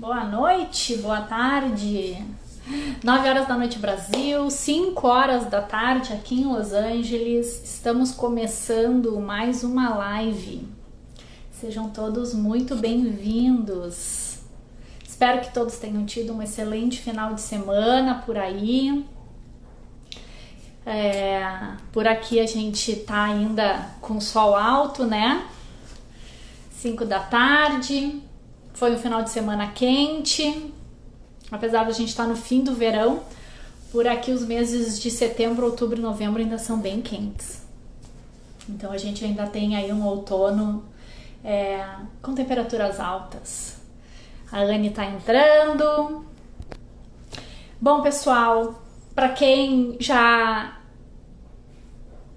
Boa noite, boa tarde. 9 horas da noite Brasil, 5 horas da tarde aqui em Los Angeles. Estamos começando mais uma live. Sejam todos muito bem-vindos. Espero que todos tenham tido um excelente final de semana por aí. Por aqui a gente tá ainda com sol alto, né? 5 da tarde. Foi um final de semana quente. Apesar de a gente estar no fim do verão, por aqui os meses de setembro, outubro e novembro ainda são bem quentes. Então a gente ainda tem aí um outono com temperaturas altas. A Anne tá entrando. Bom, pessoal, para quem já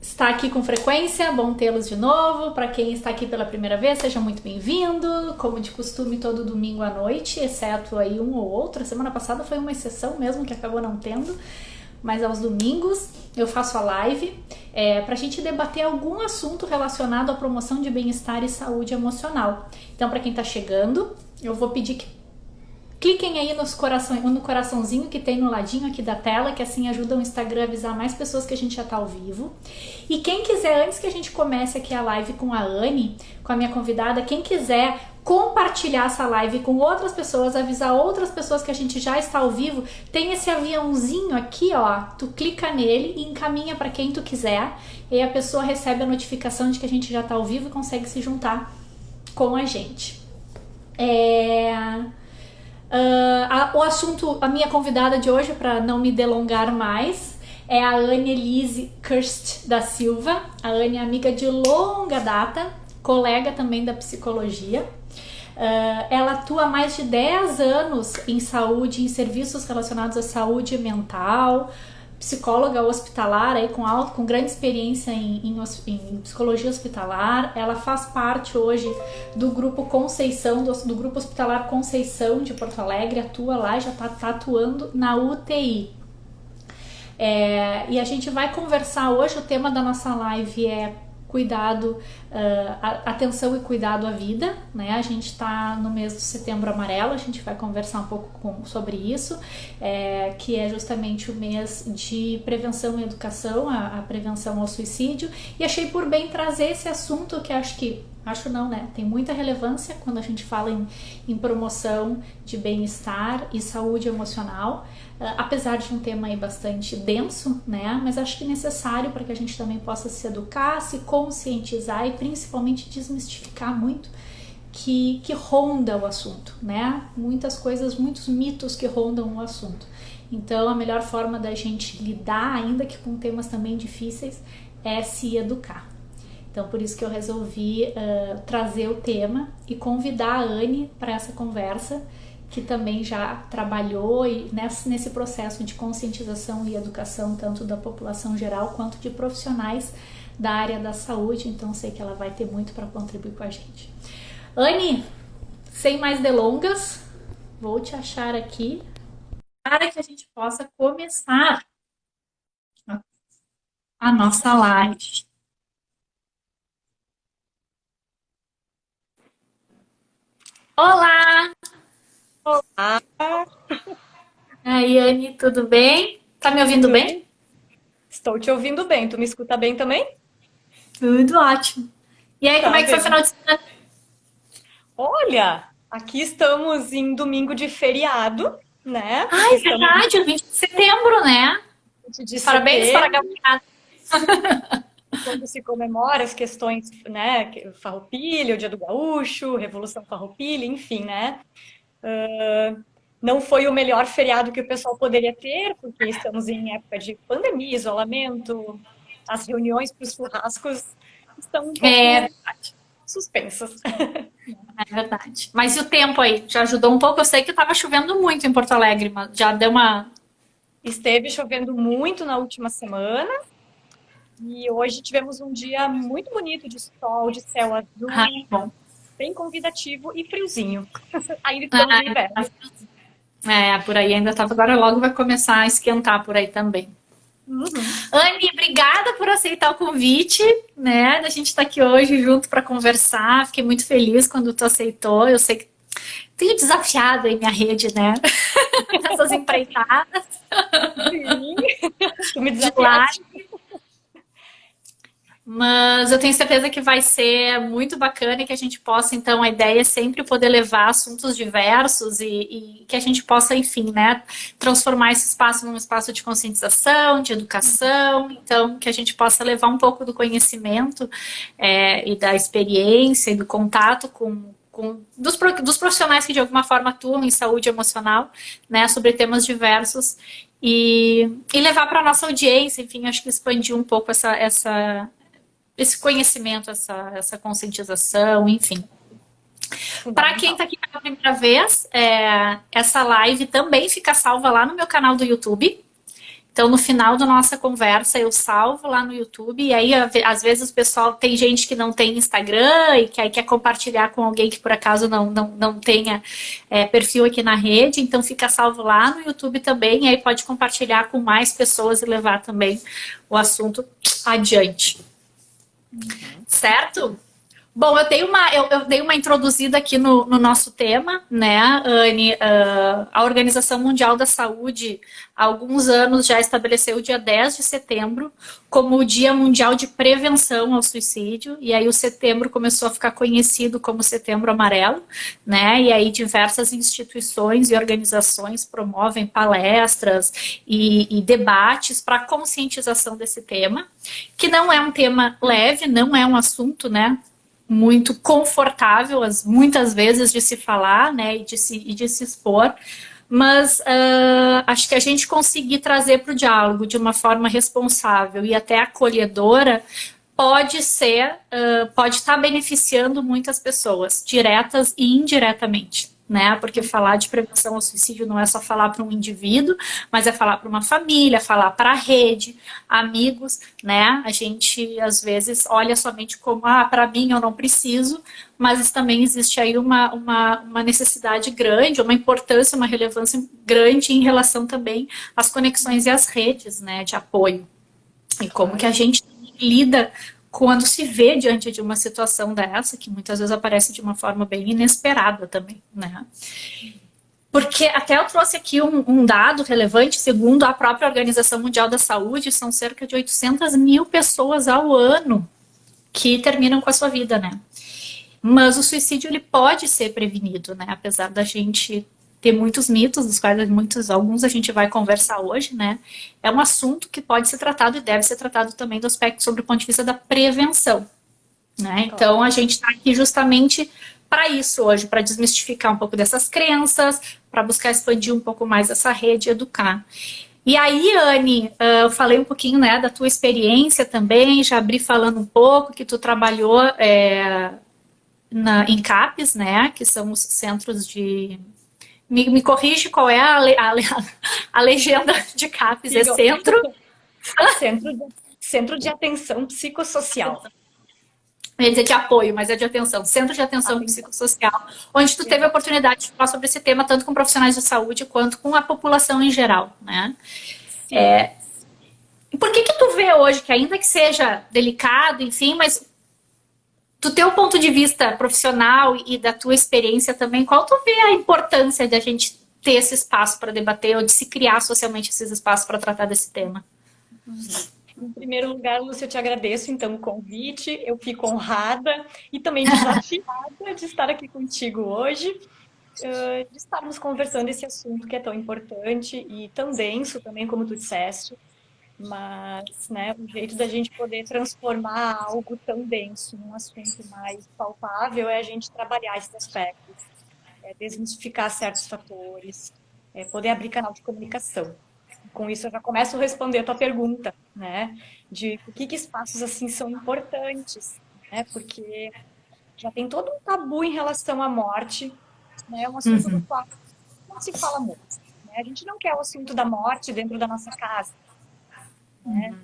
está aqui com frequência, bom tê-los de novo. Para quem está aqui pela primeira vez, seja muito bem-vindo. Como de costume, todo domingo à noite, exceto aí um ou outro. A semana passada foi uma exceção mesmo, que acabou não tendo. Mas aos domingos eu faço a live para a gente debater algum assunto relacionado à promoção de bem-estar e saúde emocional. Então, para quem está chegando, eu vou pedir que cliquem aí no coraçãozinho que tem no ladinho aqui da tela, que assim ajuda o Instagram a avisar mais pessoas que a gente já tá ao vivo. E quem quiser, antes que a gente comece aqui a live com a Anne, com a minha convidada, quem quiser compartilhar essa live com outras pessoas, avisar outras pessoas que a gente já está ao vivo, tem esse aviãozinho aqui, ó, tu clica nele e encaminha para quem tu quiser, e aí a pessoa recebe a notificação de que a gente já tá ao vivo e consegue se juntar com a gente. O assunto, a minha convidada de hoje, para não me delongar mais, é a Anne-Elise Kirst da Silva. A Anne é amiga de longa data, colega também da psicologia. Ela atua há mais de 10 anos em saúde, em serviços relacionados à saúde mental, psicóloga hospitalar aí com grande experiência em psicologia hospitalar. Ela faz parte hoje do grupo Conceição, do grupo hospitalar Conceição de Porto Alegre, atua lá e já está atuando na UTI. E a gente vai conversar hoje, o tema da nossa live é cuidado, atenção e cuidado à vida, né? A gente está no mês do Setembro Amarelo, a gente vai conversar um pouco sobre isso, que é justamente o mês de prevenção e educação, a prevenção ao suicídio, e achei por bem trazer esse assunto que acho não, né? Tem muita relevância quando a gente fala em promoção de bem-estar e saúde emocional, apesar de um tema aí bastante denso, né? Mas acho que necessário para que a gente também possa se educar, se conscientizar e principalmente desmistificar muito que ronda o assunto, né? Muitas coisas, muitos mitos que rondam o assunto. Então a melhor forma da gente lidar, ainda que com temas também difíceis, é se educar. Então por isso que eu resolvi trazer o tema e convidar a Anne para essa conversa, que também já trabalhou nesse processo de conscientização e educação, tanto da população geral quanto de profissionais da área da saúde, então sei que ela vai ter muito para contribuir com a gente. Anne, sem mais delongas, vou te achar aqui para que a gente possa começar a nossa live. Olá! Olá, Aí, Anne, tudo bem? Tá me ouvindo tudo? bem? Estou te ouvindo bem. Tu me escuta bem também? Tudo ótimo. E aí, como Tá é que foi o bem. final de semana? Olha, aqui estamos em domingo de feriado, né? Porque Ai, estamos no verdade, o 20 de setembro, né? 20 de Parabéns para a setembro, galinhada. quando se comemora as questões, né? Farroupilha, o Dia do Gaúcho, Revolução Farroupilha, enfim, né? Não foi o melhor feriado que o pessoal poderia ter, porque estamos em época de pandemia, isolamento, as reuniões para os churrascos estão um É pouco suspensas. É verdade. Mas e o tempo aí? Já ajudou um pouco? Eu sei que estava chovendo muito em Porto Alegre, mas já deu uma. Esteve chovendo muito na última semana e hoje tivemos um dia muito bonito de sol, de céu Ai, azul, bom. bem convidativo e friozinho. Ainda estamos no inverno. Por aí ainda estava. Agora logo vai começar a esquentar por aí também. Uhum. Anne, obrigada por aceitar o convite, né? A gente está aqui hoje junto para conversar. Fiquei muito feliz quando tu aceitou. Eu sei que tenho desafiado aí minha rede, né? Essas empreitadas Sim, tu me de lá. desafiaste. Mas eu tenho certeza que vai ser muito bacana e que a gente possa, então, a ideia é sempre poder levar assuntos diversos e que a gente possa, enfim, né, transformar esse espaço num espaço de conscientização, de educação, então, que a gente possa levar um pouco do conhecimento e da experiência e do contato dos profissionais que de alguma forma atuam em saúde emocional, né, sobre temas diversos e levar para a nossa audiência, enfim, acho que expandir um pouco esse conhecimento, essa conscientização, enfim. Para quem está aqui pela primeira vez, essa live também fica salva lá no meu canal do YouTube. Então, no final da nossa conversa, eu salvo lá no YouTube. E aí, às vezes, o pessoal tem gente que não tem Instagram e que aí quer compartilhar com alguém que por acaso não tenha perfil aqui na rede. Então, fica salvo lá no YouTube também. E aí pode compartilhar com mais pessoas e levar também o assunto adiante. Certo? Bom, eu dei uma introduzida aqui no nosso tema, né, Anne? A Organização Mundial da Saúde, há alguns anos, já estabeleceu o dia 10 de setembro como o Dia Mundial de Prevenção ao Suicídio, e aí o setembro começou a ficar conhecido como Setembro Amarelo, né? E aí diversas instituições e organizações promovem palestras e debates para conscientização desse tema, que não é um tema leve, não é um assunto, né, muito confortável, muitas vezes, de se falar, né, e de se expor, mas acho que a gente conseguir trazer para o diálogo de uma forma responsável e até acolhedora pode estar beneficiando muitas pessoas, diretas e indiretamente, né? Porque falar de prevenção ao suicídio não é só falar para um indivíduo, mas é falar para uma família, falar para a rede, amigos, né? A gente às vezes olha somente como, para mim eu não preciso, mas também existe aí uma necessidade grande, uma importância, uma relevância grande em relação também às conexões e às redes, né, de apoio. E como que a gente lida quando se vê diante de uma situação dessa, que muitas vezes aparece de uma forma bem inesperada também, né? Porque até eu trouxe aqui um dado relevante, segundo a própria Organização Mundial da Saúde, são cerca de 800 mil pessoas ao ano que terminam com a sua vida, né? Mas o suicídio, ele pode ser prevenido, né? Apesar da gente ter muitos mitos, dos quais alguns a gente vai conversar hoje, né? É um assunto que pode ser tratado e deve ser tratado também do aspecto sobre o ponto de vista da prevenção, né? Então, a gente está aqui justamente para isso hoje, para desmistificar um pouco dessas crenças, para buscar expandir um pouco mais essa rede e educar. E aí, Anne, eu falei um pouquinho, né, da tua experiência também, já abri falando um pouco que tu trabalhou em CAPs, né, que são os centros de... Me corrige qual é a legenda de CAPs, é centro... Centro de Atenção Psicossocial. Eu ia dizer de apoio, mas é de atenção. Centro de Atenção Psicossocial, onde tu teve a oportunidade de falar sobre esse tema, tanto com profissionais de saúde quanto com a população em geral, né? Por que tu vê hoje, que ainda que seja delicado, enfim, mas do teu ponto de vista profissional e da tua experiência também, qual tu vê a importância de a gente ter esse espaço para debater ou de se criar socialmente esses espaços para tratar desse tema? Em primeiro lugar, Lúcia, eu te agradeço, então, o convite. Eu fico honrada e também desafiada de estar aqui contigo hoje, de estarmos conversando esse assunto que é tão importante e tão denso também, como tu disseste. Mas, né, o jeito da gente poder transformar algo tão denso num assunto mais palpável é a gente trabalhar esses aspectos, desmistificar certos fatores, poder abrir canal de comunicação. Com isso, eu já começo a responder a tua pergunta, né? De por que espaços assim são importantes, né? Porque já tem todo um tabu em relação à morte, né? É um assunto do qual não se fala muito, né? A gente não quer o assunto da morte dentro da nossa casa, né?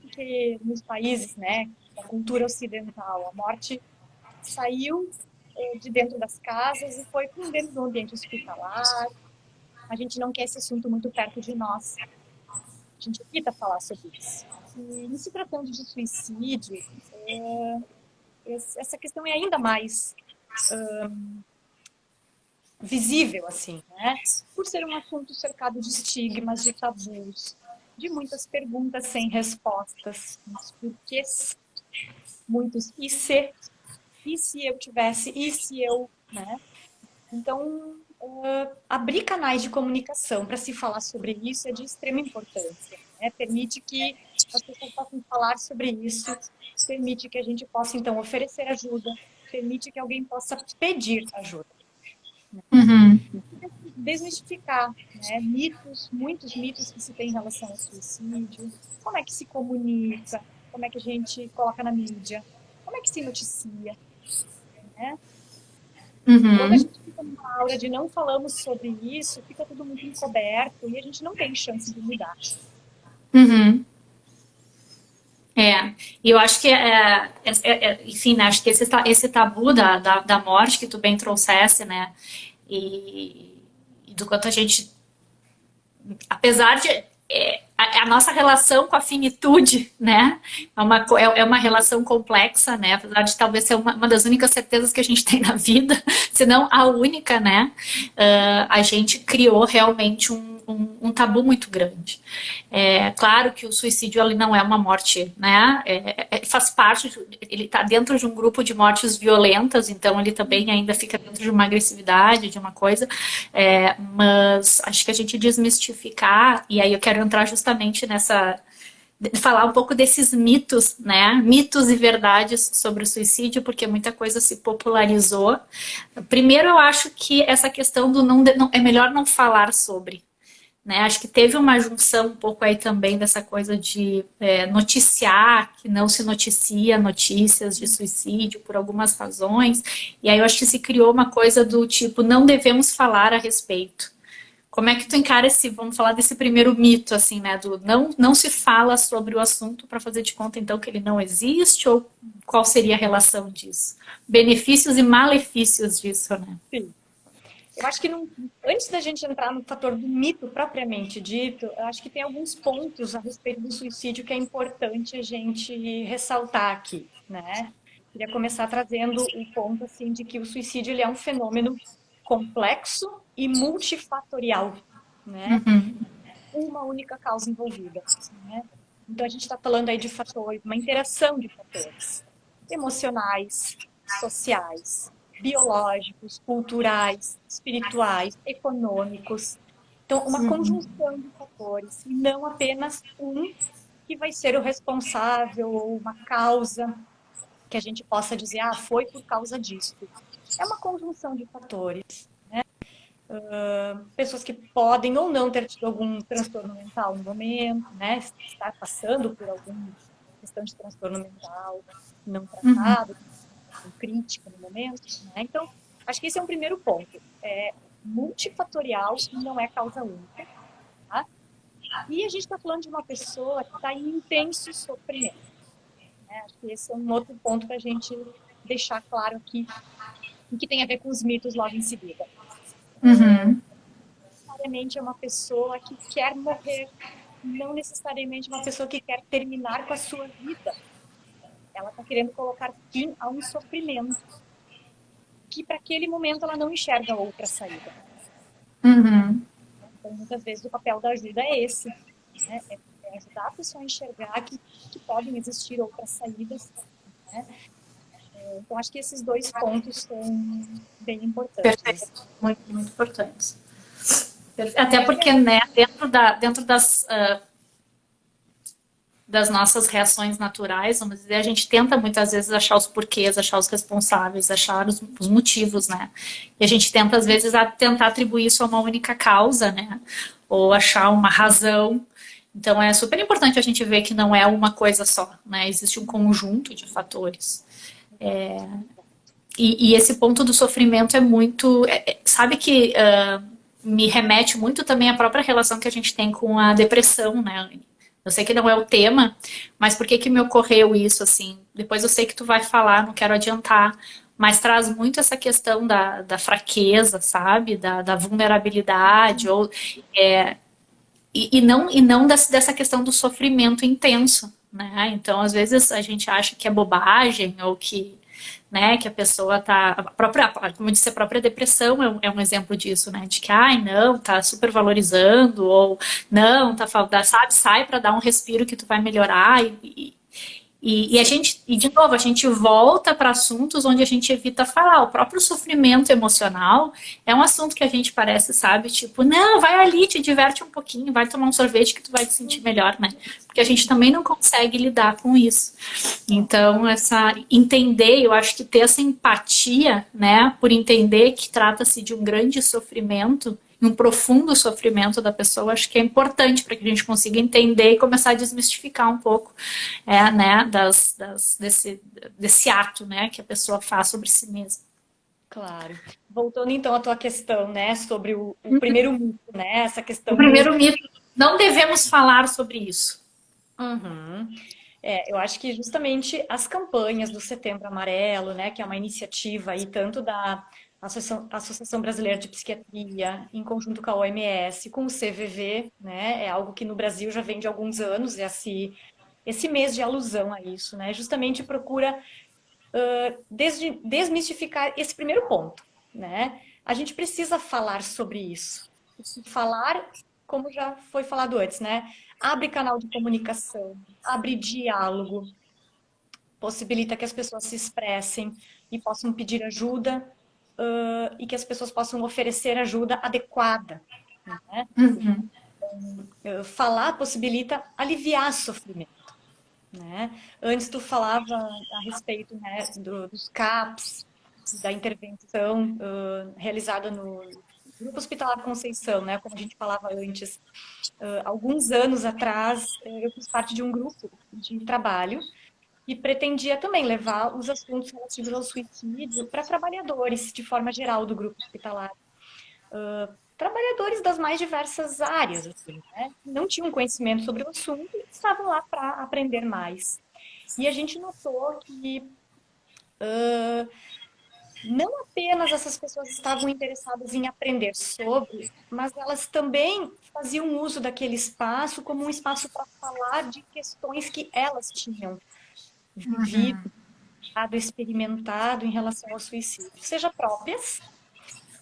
Porque nos países, né, da cultura ocidental, a morte saiu de dentro das casas e foi para dentro do ambiente hospitalar. A gente não quer esse assunto muito perto de nós. A gente evita falar sobre isso. E em se tratando de suicídio, essa questão é ainda mais visível, assim, né? Por ser um assunto cercado de estigmas, de tabus, de muitas perguntas sem respostas, muitos porquês, muitos e se eu tivesse, e se eu, né? Então, abrir canais de comunicação para se falar sobre isso é de extrema importância, né? Permite que as pessoas possam falar sobre isso, permite que a gente possa, então, oferecer ajuda, permite que alguém possa pedir ajuda. Uhum. Desmistificar, né, mitos, muitos mitos que se tem em relação ao suicídio, como é que se comunica, como é que a gente coloca na mídia, como é que se noticia, né? Quando a Uhum. gente fica numa aura de não falamos sobre isso, fica tudo muito encoberto e a gente não tem chance de mudar. Uhum. E eu acho que, enfim, né, acho que esse tabu da morte que tu bem trouxesse, né, e do quanto a gente, apesar de, a nossa relação com a finitude, né, é uma relação complexa, né, apesar de talvez ser uma das únicas certezas que a gente tem na vida, se não a única, né, a gente criou realmente um tabu muito grande. É claro que o suicídio ele não é uma morte, né? Faz parte, ele está dentro de um grupo de mortes violentas, então ele também ainda fica dentro de uma agressividade, de uma coisa. Mas acho que a gente desmistificar, e aí eu quero entrar justamente nessa falar um pouco desses mitos, né? Mitos e verdades sobre o suicídio, porque muita coisa se popularizou. Primeiro, eu acho que essa questão do não é melhor não falar sobre, né? Acho que teve uma junção um pouco aí também dessa coisa de noticiar, que não se noticia notícias de suicídio por algumas razões, e aí eu acho que se criou uma coisa do tipo, não devemos falar a respeito. Como é que tu encara vamos falar desse primeiro mito, assim, né, do não se fala sobre o assunto para fazer de conta, então, que ele não existe, ou qual seria a relação disso? Benefícios e malefícios disso, né? Sim. Eu acho que antes da gente entrar no fator do mito propriamente dito, eu acho que tem alguns pontos a respeito do suicídio que é importante a gente ressaltar aqui, né? Queria começar trazendo o ponto assim de que o suicídio ele é um fenômeno complexo e multifatorial, né? Uhum. Uma única causa envolvida, né? Então a gente está falando aí de fatores, uma interação de fatores emocionais, sociais, biológicos, culturais, espirituais, econômicos. Então, uma conjunção de fatores, e não apenas um que vai ser o responsável ou uma causa que a gente possa dizer, ah, foi por causa disso. É uma conjunção de fatores. Pessoas que podem ou não ter tido algum transtorno mental no momento, né? Estar passando por alguma questão de transtorno mental não tratado, crítico no momento, né? Então, acho que esse é um primeiro ponto. É multifatorial e não é causa única, tá? E a gente está falando de uma pessoa que está em intenso sofrimento, né? Acho que esse é um outro ponto para a gente deixar claro aqui, e que tem a ver com os mitos logo em seguida. Uhum. Necessariamente é uma pessoa que quer morrer, não necessariamente uma pessoa que quer terminar com a sua vida. Ela está querendo colocar fim a um sofrimento que para aquele momento ela não enxerga outra saída. Uhum. Então, muitas vezes o papel da ajuda é esse, né? É ajudar a pessoa a enxergar que podem existir outras saídas, né? Então, acho que esses dois pontos são bem importantes. Perfeito. Muito, muito importantes. Até porque, né, dentro das nossas reações naturais, vamos dizer, a gente tenta muitas vezes achar os porquês, achar os responsáveis, achar os motivos, né? E a gente tenta, às vezes, tentar atribuir isso a uma única causa, né? Ou achar uma razão. Então, é super importante a gente ver que não é uma coisa só, né? Existe um conjunto de fatores. E esse ponto do sofrimento é muito... sabe que me remete muito também à própria relação que a gente tem com a depressão, né? Eu sei que não é o tema, mas por que me ocorreu isso, assim? Depois eu sei que tu vai falar, não quero adiantar, mas traz muito essa questão da fraqueza, sabe? Da vulnerabilidade, e não dessa questão do sofrimento intenso, né? Então, às vezes, a gente acha que é bobagem, ou que né, que a pessoa tá, a própria, como eu disse, a própria depressão é um exemplo disso, né, de que, ai, não, tá super valorizando, ou não, tá faltando, sabe, sai para dar um respiro que tu vai melhorar, e a gente, e de novo, a gente volta para assuntos onde a gente evita falar. O próprio sofrimento emocional é um assunto que a gente parece, sabe, tipo, não, vai ali, te diverte um pouquinho, vai tomar um sorvete que tu vai te sentir melhor, né? Porque a gente também não consegue lidar com isso. Então, essa entender, eu acho que ter essa empatia, né, por entender que trata-se de um grande sofrimento, um profundo sofrimento da pessoa, acho que é importante para que a gente consiga entender e começar a desmistificar um pouco, né, desse ato, né, que a pessoa faz sobre si mesma. Claro. Voltando então à tua questão, né, sobre o primeiro mito, né, essa O questão do... primeiro mito, não devemos falar sobre isso. Uhum. Eu acho que justamente as campanhas do Setembro Amarelo, né, que é uma iniciativa aí tanto da Associação Brasileira de Psiquiatria, em conjunto com a OMS, com o CVV, né, é algo que no Brasil já vem de alguns anos, esse mês de alusão a isso, né, justamente procura desmistificar esse primeiro ponto, né? A gente precisa falar sobre isso. Falar, como já foi falado antes, né? Abre canal de comunicação, abre diálogo, possibilita que as pessoas se expressem e possam pedir ajuda, e que as pessoas possam oferecer ajuda adequada, né? Uhum. Falar possibilita aliviar sofrimento, né? Antes tu falava a respeito, né, dos CAPs, da intervenção realizada no Grupo Hospitalar Conceição, né, como a gente falava antes. Alguns anos atrás, eu fiz parte de um grupo de trabalho e pretendia também levar os assuntos relativos ao suicídio para trabalhadores, de forma geral, do grupo hospitalar. Trabalhadores das mais diversas áreas, assim, né? Não tinham conhecimento sobre o assunto e estavam lá para aprender mais. E a gente notou que não apenas essas pessoas estavam interessadas em aprender sobre, mas elas também faziam uso daquele espaço como um espaço para falar de questões que elas tinham vivido, experimentado em relação ao suicídio, seja próprias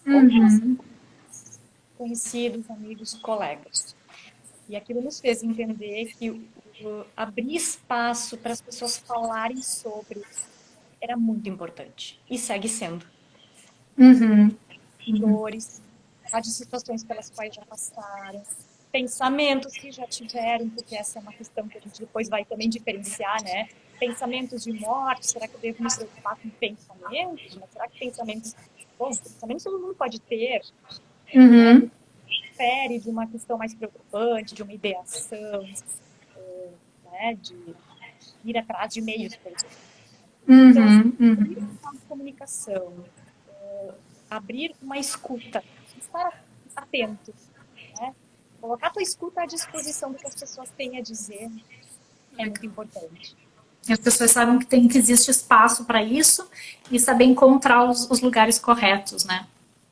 ou em relação Uhum. a conhecidos, amigos, colegas. E aquilo nos fez entender que abrir espaço para as pessoas falarem sobre era muito importante e segue sendo. Uhum. Dores, falar de situações pelas quais já passaram, pensamentos que já tiveram, porque essa é uma questão que a gente depois vai também diferenciar, né? Pensamentos de morte, será que eu devo me preocupar com pensamentos? Mas será que pensamentos... Bom, pensamentos todo mundo pode ter, né? Uhum. Difere de uma questão mais preocupante, de uma ideação, né? De ir atrás de meios, por exemplo. Então, assim, Uhum. Uhum. abrir um canal de comunicação, abrir uma escuta, estar atento, né? Colocar a tua escuta à disposição do que as pessoas têm a dizer é muito importante. As pessoas sabem que tem que existe espaço para isso e saber encontrar os lugares corretos, né?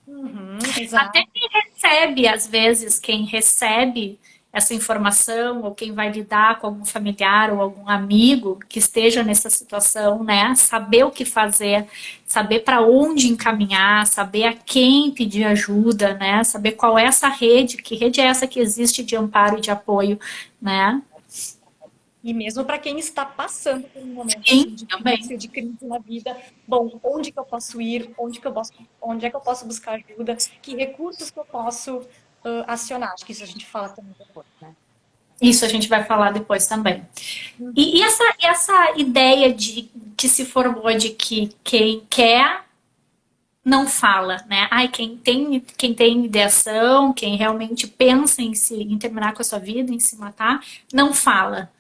Uhum, Até exato. quem recebe, às vezes, quem recebe essa informação ou quem vai lidar com algum familiar ou algum amigo que esteja nessa situação, né? Saber o que fazer, saber para onde encaminhar, saber a quem pedir ajuda, né? Saber qual é essa rede, que rede é essa que existe de amparo e de apoio, né? E mesmo para quem está passando por um momento Sim, assim também. difícil, de crise na vida, bom, onde que eu posso ir? Onde é que eu posso buscar ajuda? Que recursos que eu posso acionar? Acho que isso a gente fala também depois, né? Isso a gente vai falar depois também. E essa ideia de que se formou de que quem quer não fala, né? Ai, quem tem ideação, quem realmente pensa em terminar com a sua vida, em se matar, não fala.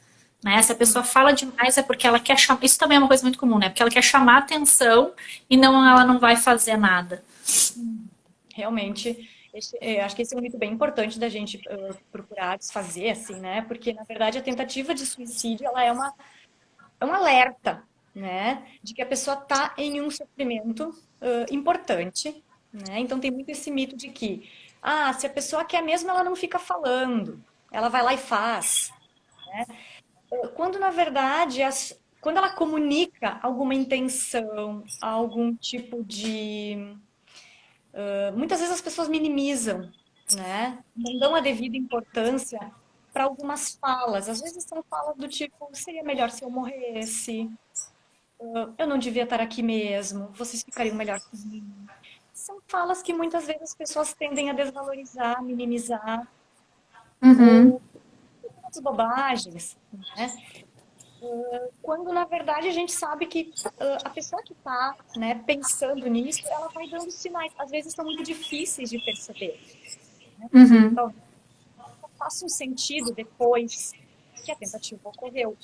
Né? Se a pessoa fala demais é porque ela quer chamar. Isso também é uma coisa muito comum, né? Porque ela quer chamar atenção e não, ela não vai fazer nada. Realmente, acho que esse é um mito bem importante da gente procurar desfazer, assim, né? Porque, na verdade, a tentativa de suicídio, ela é um alerta, né? De que a pessoa está em um sofrimento importante, né? Então, tem muito esse mito de que, se a pessoa quer mesmo, ela não fica falando, ela vai lá e faz. Quando, na verdade, quando ela comunica alguma intenção, algum tipo de... muitas vezes as pessoas minimizam, né? Não dão a devida importância para algumas falas. Às vezes são falas do tipo, seria melhor se eu morresse, eu não devia estar aqui mesmo, vocês ficariam melhor comigo. São falas que muitas vezes as pessoas tendem a desvalorizar, minimizar, Uhum. ou outras bobagens, né? Quando na verdade a gente sabe que a pessoa que está, né, pensando nisso, ela vai dando sinais, às vezes são muito difíceis de perceber. Uhum. Talvez faça um sentido depois que a tentativa ocorreu.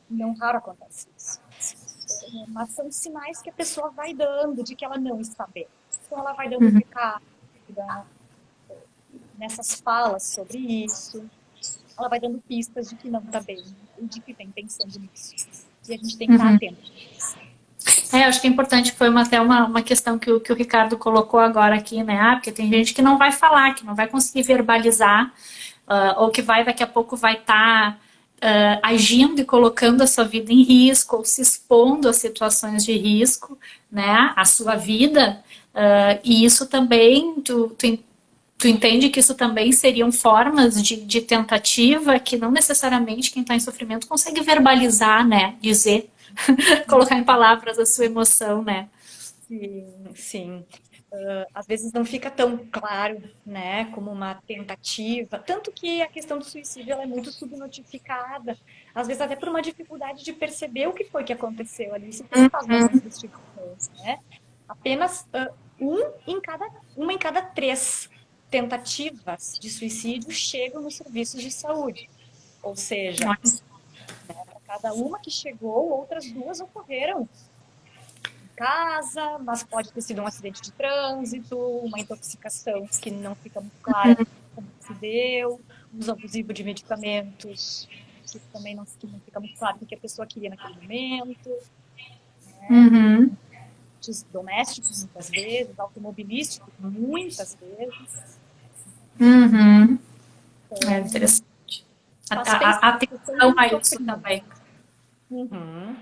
Não raro acontece isso. Mas são sinais que a pessoa vai dando de que ela não está bem. Então ela vai dando Uhum. recado nessas falas sobre isso, ela vai dando pistas de que não está bem e de que vem pensando nisso. E a gente tem que estar Uhum. atento. Acho que é importante, foi até uma questão que o Ricardo colocou agora aqui, né? Porque tem gente que não vai falar, que não vai conseguir verbalizar, ou que vai daqui a pouco vai estar agindo e colocando a sua vida em risco, ou se expondo a situações de risco, né? A sua vida, e isso também, tu entende que isso também seriam formas de tentativa que não necessariamente quem está em sofrimento consegue verbalizar, né? Dizer, colocar em palavras a sua emoção, né? Sim, sim. Às vezes não fica tão claro, né, como uma tentativa. Tanto que a questão do suicídio ela é muito subnotificada. Às vezes até por uma dificuldade de perceber o que foi que aconteceu ali. Isso tem faz uma investigação, né? Apenas uma em cada três tentativas de suicídio chegam nos serviços de saúde. Ou seja, para cada uma que chegou, outras duas ocorreram casa, mas pode ter sido um acidente de trânsito, uma intoxicação que não fica muito clara como se deu, uso abusivo de medicamentos, que também que não fica muito claro o que a pessoa queria naquele momento, Uhum. domésticos muitas vezes, automobilísticos muitas vezes. Uhum. É Então, interessante. faz pensar a questão Atenção do a isso sofrimento. também. Uhum.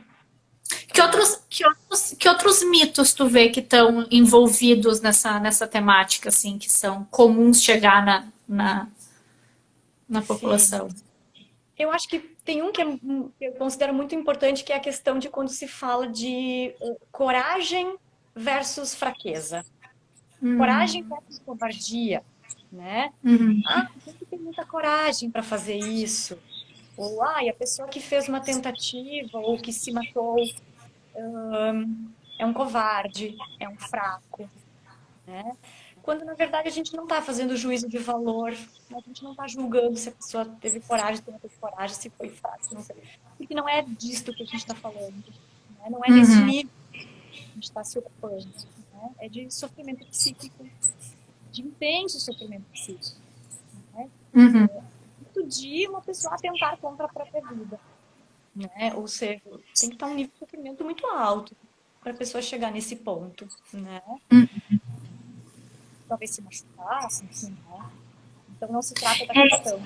Que outros mitos tu vê que estão envolvidos nessa temática, assim, que são comuns chegar na Sim. população? Eu acho que tem um que eu considero muito importante, que é a questão de quando se fala de coragem versus fraqueza. Coragem versus covardia, né? Uhum. Ah, tem que ter muita coragem para fazer isso. Ou, e a pessoa que fez uma tentativa ou que se matou é um covarde, é um fraco, né? Quando, na verdade, a gente não está fazendo juízo de valor, a gente não está julgando se a pessoa teve coragem, se não teve coragem, se foi fraco, se não foi. Porque não é disto que a gente está falando, né? Não é nesse Uhum. nível que a gente está se ocupando, né? É de sofrimento psíquico, de intenso sofrimento psíquico, né? Uhum. De uma pessoa atentar contra a própria vida, né? Ou seja, tem que estar um nível de sofrimento muito alto para a pessoa chegar nesse ponto, né? Talvez se machucasse, enfim, né? Então não se trata da questão.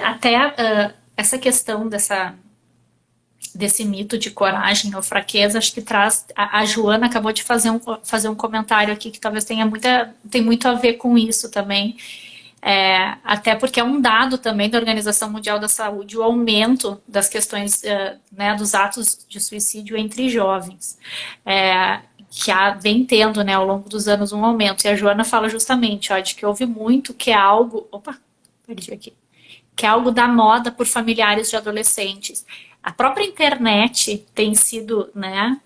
Até essa questão desse mito de coragem ou fraqueza, acho que traz. A Joana acabou de fazer um comentário aqui que talvez tem muito a ver com isso também. Até porque é um dado também da Organização Mundial da Saúde o aumento das questões, né, dos atos de suicídio entre jovens. Que vem tendo, né, ao longo dos anos um aumento. E a Joana fala justamente, de que houve muito que é algo... Opa, perdi aqui. Que é algo da moda por familiares de adolescentes. A própria internet tem sido, né,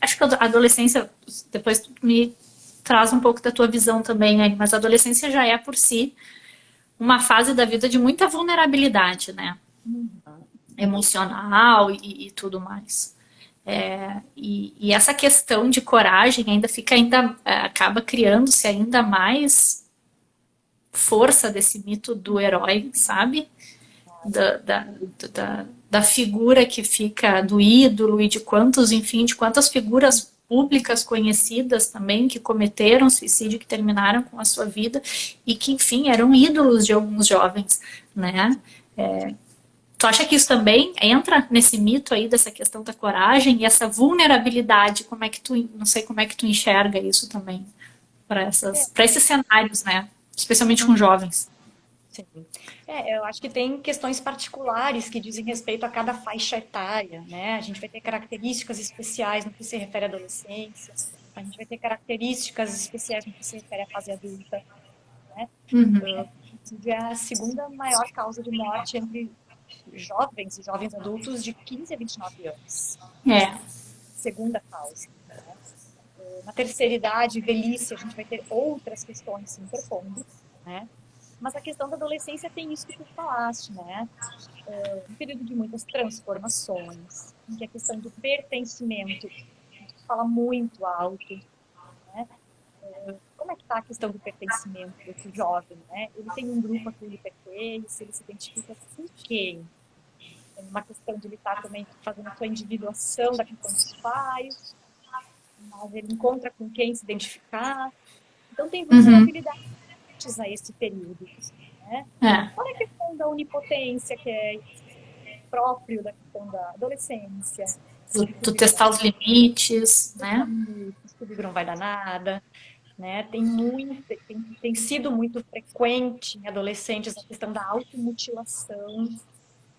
acho que a adolescência, depois tu me traz um pouco da tua visão também, Anne, mas a adolescência já é por si uma fase da vida de muita vulnerabilidade, né, emocional e tudo mais. E essa questão de coragem acaba criando-se ainda mais força desse mito do herói, sabe? Da figura que fica, do ídolo e de quantas figuras públicas conhecidas também que cometeram suicídio, que terminaram com a sua vida e que, enfim, eram ídolos de alguns jovens, né? Tu acha que isso também entra nesse mito aí dessa questão da coragem e essa vulnerabilidade? Como é que tu, não sei como é que tu enxerga isso também para esses cenários, né? Especialmente com jovens. Sim. Eu acho que tem questões particulares que dizem respeito a cada faixa etária, né? A gente vai ter características especiais no que se refere à adolescência, a gente vai ter características especiais no que se refere à fase adulta, né? Uhum. Suicídio é a segunda maior causa de morte entre jovens e jovens adultos de 15 a 29 anos. É. Segunda causa. Na terceira idade, velhice, a gente vai ter outras questões se interpondo, né? Mas a questão da adolescência tem isso que tu falaste, né? Um período de muitas transformações, em que a questão do pertencimento fala muito alto, né? Como é que está a questão do pertencimento desse jovem, né? Ele tem um grupo a que ele pertence, ele se identifica com quem? Tem uma questão de ele estar também fazendo a sua individuação da questão dos pais, mas ele encontra com quem se identificar. Então tem Uhum. vulnerabilidades a esse período, né? É. Olha a questão da onipotência, que é próprio da questão da adolescência. Tu testar os limites, né? Comigo não vai dar nada, né? Tem sido muito frequente em adolescentes a questão da automutilação,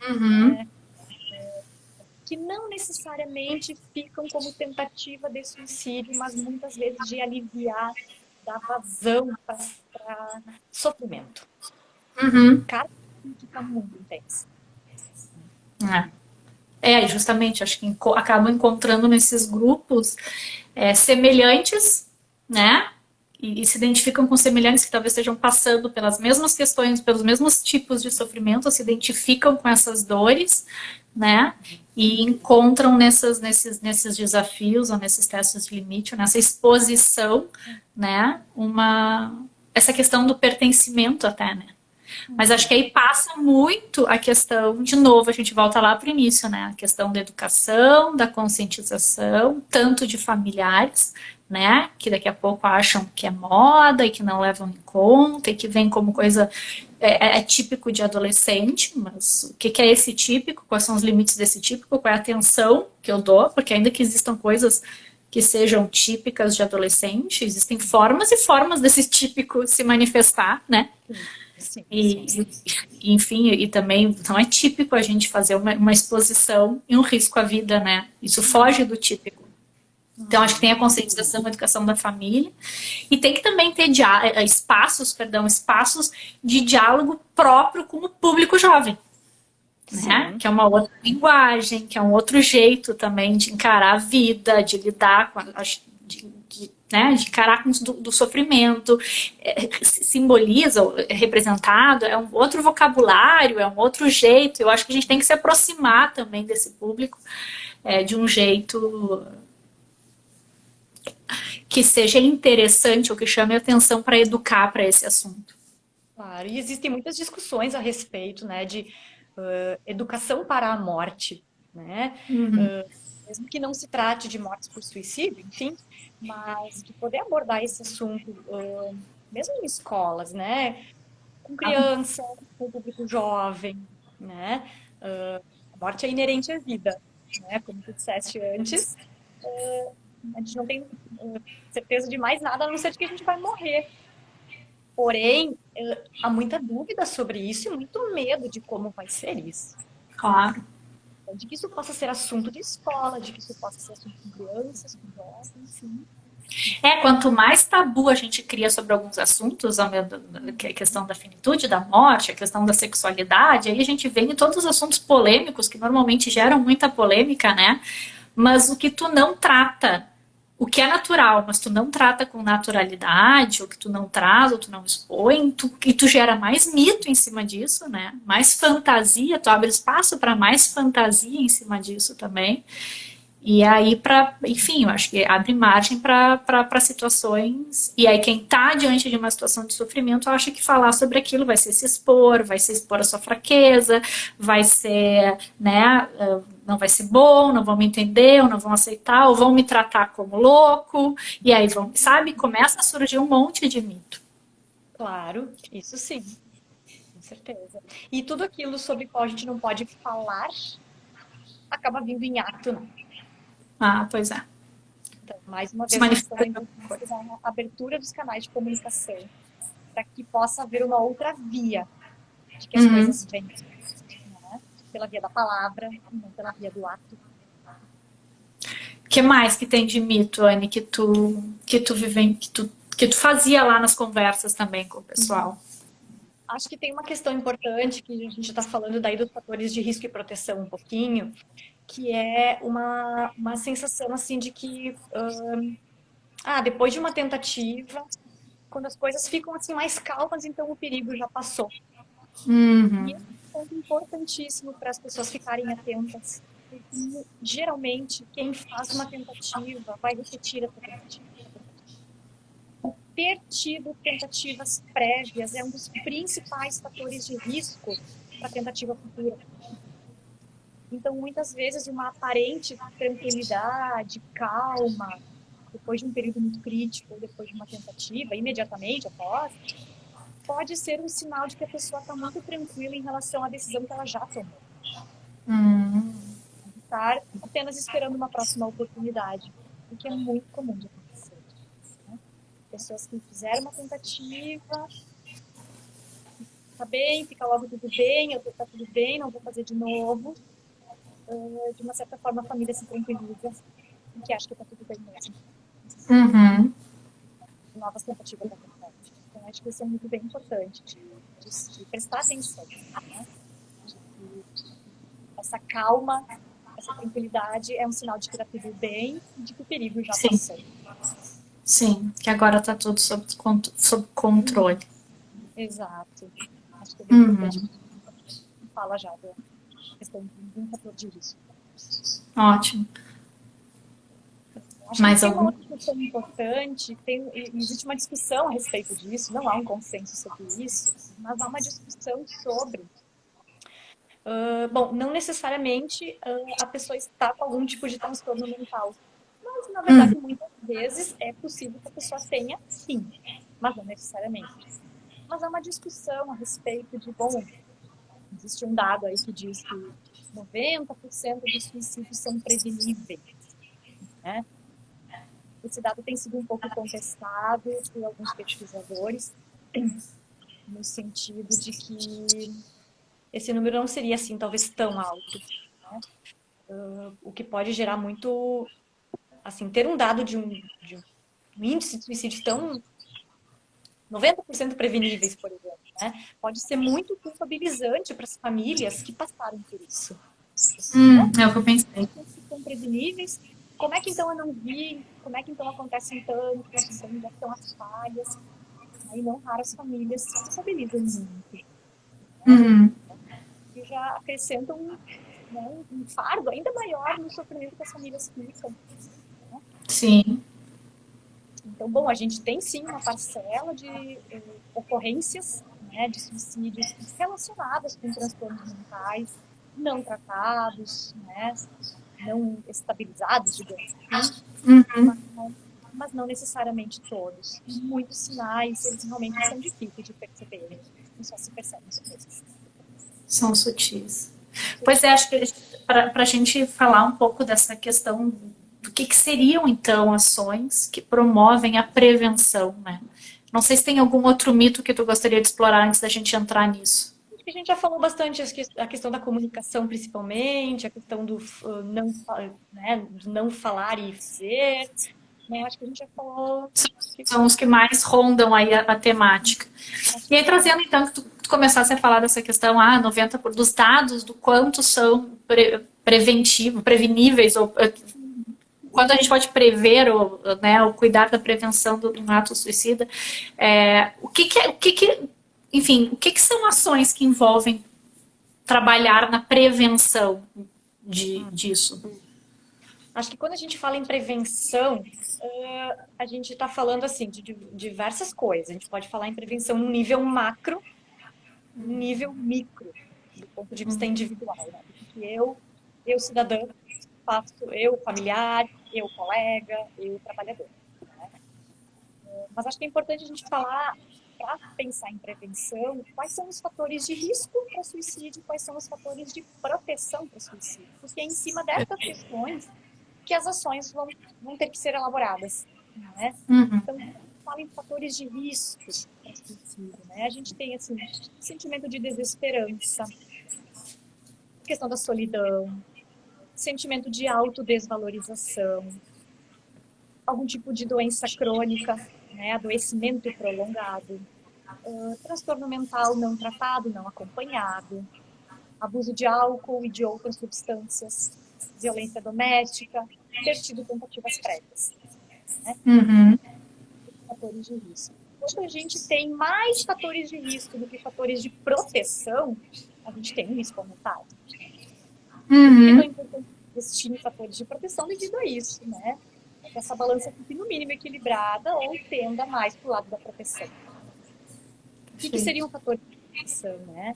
Uhum. que não necessariamente ficam como tentativa de suicídio, mas muitas vezes de aliviar, dar vazão para sofrimento. Uhum. Cara, fica muito intenso. Justamente, acho que acabam encontrando nesses grupos semelhantes, né? E se identificam com semelhantes que talvez estejam passando pelas mesmas questões, pelos mesmos tipos de sofrimento, se identificam com essas dores, né? E encontram nesses desafios, ou nesses testes de limite, ou nessa exposição, né? Essa questão do pertencimento até, né? Mas acho que aí passa muito a questão, de novo, a gente volta lá para o início, né? A questão da educação, da conscientização, tanto de familiares, né? Que daqui a pouco acham que é moda e que não levam em conta e que vem como coisa típico de adolescente, mas o que é esse típico? Quais são os limites desse típico? Qual é a atenção que eu dou? Porque ainda que existam coisas que sejam típicas de adolescente, existem formas e formas desse típico se manifestar, né? Sim, E, sim. enfim, e também não é típico a gente fazer uma exposição e um risco à vida, né? Isso foge do típico. Então, acho que tem a conscientização, a educação da família. E tem que também ter espaços de diálogo próprio com o público jovem. Né? Que é uma outra linguagem, que é um outro jeito também de encarar a vida, de lidar com de encarar com do sofrimento, simboliza, é representado, é um outro vocabulário, é um outro jeito. Eu acho que a gente tem que se aproximar também desse público de um jeito que seja interessante ou que chame a atenção para educar para esse assunto. Claro, e existem muitas discussões a respeito, né, de educação para a morte, né? Mesmo que não se trate de mortes por suicídio, enfim, mas de poder abordar esse assunto, mesmo em escolas, né? Com criança, com o público jovem, né? A morte é inerente à vida, né? Como tu disseste antes, a gente não tem certeza de mais nada, a não ser de que a gente vai morrer. Porém, há muita dúvida sobre isso e muito medo de como vai ser isso. Claro. De que isso possa ser assunto de escola, de que isso possa ser assunto com crianças, com jovens, sim. Quanto mais tabu a gente cria sobre alguns assuntos, a questão da finitude, da morte, a questão da sexualidade, aí a gente vem em todos os assuntos polêmicos que normalmente geram muita polêmica, né? Mas o que tu não trata, o que é natural, mas tu não trata com naturalidade, ou que tu não traz, ou tu não expõe, e tu gera mais mito em cima disso, né? Mais fantasia, tu abre espaço para mais fantasia em cima disso também. E aí, enfim, eu acho que abre margem para situações. E aí, quem está diante de uma situação de sofrimento acha que falar sobre aquilo vai ser se expor, vai ser expor a sua fraqueza, vai ser, né, não vai ser bom, não vão me entender, ou não vão aceitar, ou vão me tratar como louco. E aí, sabe, começa a surgir um monte de mito. Claro, isso sim. certeza. E tudo aquilo sobre o qual a gente não pode falar acaba vindo em ato, né? Ah, pois é. Então, mais uma Se vez, a questão da manifesta de alguma importância coisa. da abertura dos canais de comunicação, para que possa haver uma outra via de que as Uhum. coisas venham, né? Pela via da palavra, e não pela via do ato. O que mais que tem de mito, Anne, que tu fazia lá nas conversas também com o pessoal? Acho que tem uma questão importante que a gente está falando daí dos fatores de risco e proteção um pouquinho, que é uma sensação assim de que depois de uma tentativa, quando as coisas ficam assim mais calmas, então o perigo já passou. E Uhum. esse é um ponto importantíssimo para as pessoas ficarem atentas. Porque, geralmente, quem faz uma tentativa vai repetir essa tentativa. Ter tido tentativas prévias é um dos principais fatores de risco para a tentativa futura. Então, muitas vezes, uma aparente tranquilidade, calma, depois de um período muito crítico, depois de uma tentativa, imediatamente após, pode ser um sinal de que a pessoa está muito tranquila em relação à decisão que ela já tomou. Estar apenas esperando uma próxima oportunidade, o que é muito comum de acontecer. Né? Pessoas que fizeram uma tentativa, tá bem, fica logo tudo bem, eu tá tudo bem, não vou fazer de novo. De uma certa forma, a família se tranquiliza e que acha que tá tudo bem mesmo. Uhum. Novas tentativas acontecem. Então, acho que isso é muito bem importante de prestar atenção. Né? Essa calma, essa tranquilidade é um sinal de que está tudo bem e de que o perigo já Sim, passou. sim, que agora está tudo sob controle. Exato. Acho que é bem importante. Uhum. Fala já da questão de um fator de risco. Ótimo. Acho que Mais tem uma algum? outra questão importante, existe uma discussão a respeito disso, não há um consenso sobre isso, mas há uma discussão sobre bom, não necessariamente a pessoa está com algum tipo de transtorno mental. Mas, na Uhum. verdade, muitas vezes é possível que a pessoa tenha, sim, mas não necessariamente. Mas há uma discussão a respeito de, bom, existe um dado aí que diz que 90% dos suicídios são preveníveis, né? Esse dado tem sido um pouco contestado por alguns pesquisadores, no sentido de que esse número não seria, assim, talvez tão alto, né? O que pode gerar muito, assim, ter um dado de um índice de suicídio tão 90% preveníveis, por exemplo, né? Pode ser muito culpabilizante para as famílias que passaram por isso. Né? É o que eu pensei. São preveníveis. Como é que então eu não vi? Como é que então acontecem tantos? Onde estão as falhas? Aí não raras famílias se culpabilizam muito, né? Uhum. E já acrescentam, né, um fardo ainda maior no sofrimento que as famílias ficam. Né? Sim. Então, bom, a gente tem sim uma parcela de ocorrências, né, de suicídios relacionadas com transtornos mentais não tratados, né, não estabilizados, digamos assim, Uhum. mas, mas não necessariamente todos. E muitos sinais, eles realmente são difíceis de perceber, e só se percebem depois. São sutis. Pois é, acho que para a gente falar um pouco dessa questão do que seriam então ações que promovem a prevenção, né? Não sei se tem algum outro mito que tu gostaria de explorar antes da gente entrar nisso. Acho que a gente já falou bastante a questão da comunicação, principalmente, a questão do não, né, do não falar e fazer. Né? Acho que a gente já falou. Que, São os que mais rondam aí a temática. acho E aí, que sim. trazendo então que tu começasse a falar dessa questão, 90% dos dados, do quanto são preveníveis, ou quanto a gente pode prever, ou, né, o cuidar da prevenção do ato suicida, enfim, o que são ações que envolvem trabalhar na prevenção disso? Acho que quando a gente fala em prevenção, a gente está falando assim de diversas coisas. A gente pode falar em prevenção no nível macro, no nível micro, do ponto de vista individual, né? Do que eu cidadã, faço, eu familiar, eu colega, eu trabalhador. Né? Mas acho que é importante a gente falar para pensar em prevenção, quais são os fatores de risco para suicídio, quais são os fatores de proteção para suicídio. Porque é em cima dessas questões que as ações vão ter que ser elaboradas. Né? Uhum. Então, fala em fatores de risco para suicídio. Né? A gente tem assim, sentimento de desesperança, questão da solidão, sentimento de autodesvalorização, algum tipo de doença crônica, né, adoecimento prolongado, transtorno mental não tratado, não acompanhado, abuso de álcool e de outras substâncias, violência doméstica, ter tido tentativas prévias. Né? Uhum. Fatores de risco. Quando a gente tem mais fatores de risco do que fatores de proteção, a gente tem um risco aumentado. Uhum. É importante investir em fatores de proteção devido a isso, né? Que essa balança fique no mínimo equilibrada ou tenda mais para o lado da proteção. O que seria um fator de proteção, né?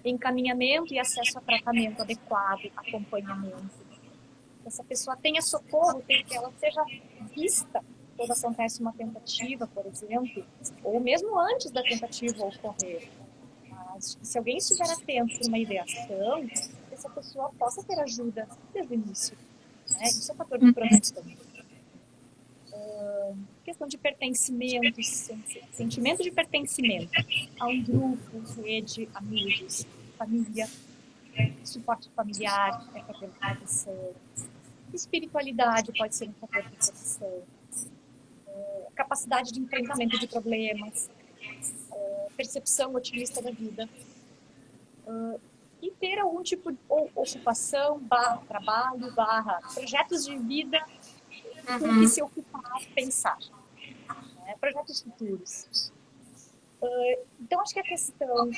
Encaminhamento e acesso a tratamento adequado, acompanhamento. Que essa pessoa tenha socorro, que ela seja vista quando acontece uma tentativa, por exemplo, ou mesmo antes da tentativa ocorrer. Mas se alguém estiver atento para uma ideação, essa pessoa possa ter ajuda desde o início. Né? Isso é um fator de proteção. Questão de pertencimento, sentimento de pertencimento a um grupo, rede, amigos, família, suporte familiar, que é fator de proteção. Espiritualidade pode ser um fator de proteção. Capacidade de enfrentamento de problemas, percepção otimista da vida. E ter algum tipo de ocupação, trabalho, projetos de vida com que se ocupar, pensar. Né? Projetos futuros. Então, acho que a questão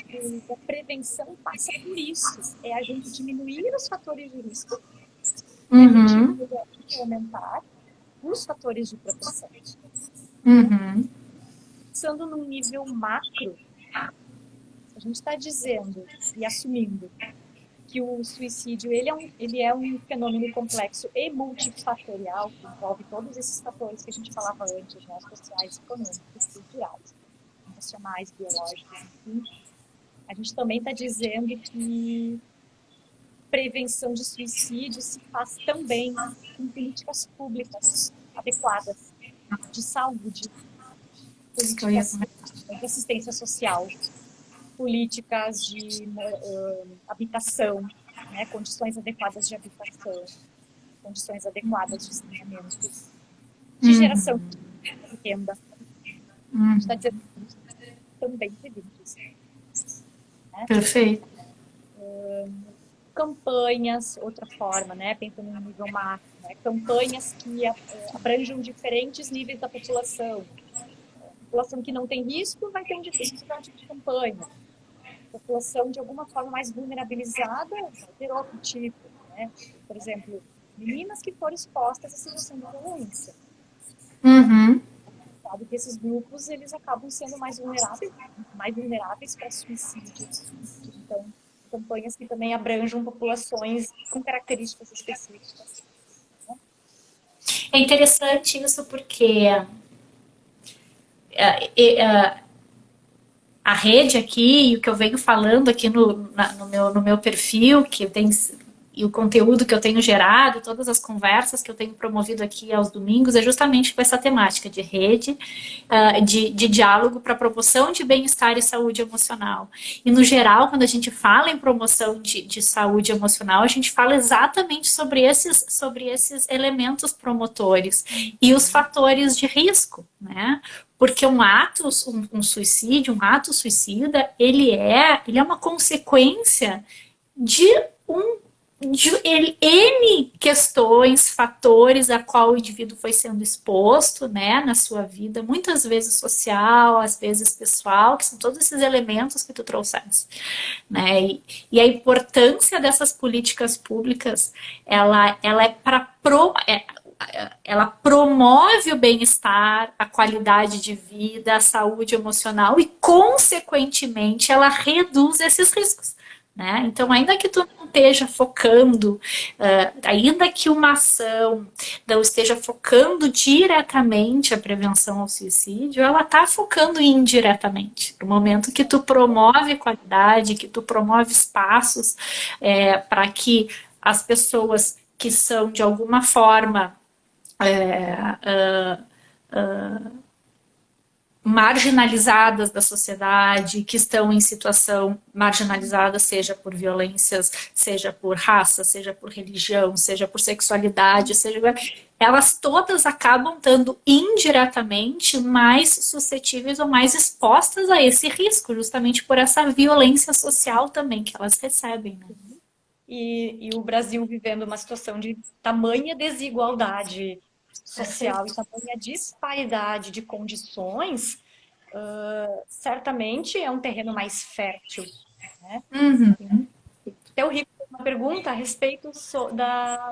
da prevenção passa por isso. É a gente diminuir os fatores de risco, a gente aumentar os fatores de proteção. Pensando num nível macro, a gente está dizendo e assumindo que o suicídio ele é um fenômeno complexo e multifatorial, que envolve todos esses fatores que a gente falava antes, né, sociais, econômicos, culturais, emocionais, biológicos, enfim. A gente também está dizendo que prevenção de suicídio se faz também com políticas públicas adequadas de saúde, políticas de assistência social, políticas de habitação, né, condições adequadas de habitação, condições adequadas de saneamento, de geração de renda. A gente está dizendo também previne isso. Né? Perfeito. Campanhas, outra forma, né, pensando no nível macro, né, campanhas que abranjam diferentes níveis da população. A população que não tem risco vai ter um tipo de campanha. A população, de alguma forma, mais vulnerabilizada vai ter outro tipo. Né? Por exemplo, meninas que foram expostas à situação de violência. Sabe que esses grupos eles acabam sendo mais vulneráveis para suicídio. Então, campanhas que também abranjam populações com características específicas. Né? É interessante isso porque a rede aqui, e o que eu venho falando aqui no meu perfil, que tem, e o conteúdo que eu tenho gerado, todas as conversas que eu tenho promovido aqui aos domingos, é justamente com essa temática de rede, de diálogo para promoção de bem-estar e saúde emocional. E, no geral, quando a gente fala em promoção de saúde emocional, a gente fala exatamente sobre esses elementos promotores e os fatores de risco, né? Porque um suicídio, um ato suicida, ele é uma consequência de N questões, fatores a qual o indivíduo foi sendo exposto, né, na sua vida, muitas vezes social, às vezes pessoal, que são todos esses elementos que tu trouxeste, né, e a importância dessas políticas públicas, ela é para ela promove o bem-estar, a qualidade de vida, a saúde emocional e, consequentemente, ela reduz esses riscos. né? Então, ainda que tu não esteja focando, ainda que uma ação não esteja focando diretamente a prevenção ao suicídio, ela está focando indiretamente. No momento que tu promove qualidade, que tu promove espaços para que as pessoas que são de alguma forma marginalizadas da sociedade, que estão em situação marginalizada, seja por violências, seja por raça, seja por religião, seja por sexualidade, seja elas todas acabam estando indiretamente mais suscetíveis ou mais expostas a esse risco, justamente por essa violência social também que elas recebem, né? E o Brasil vivendo uma situação de tamanha desigualdade social e tamanha disparidade de condições, certamente é um terreno mais fértil, né? Uhum. Até o Rico fez uma pergunta a respeito da...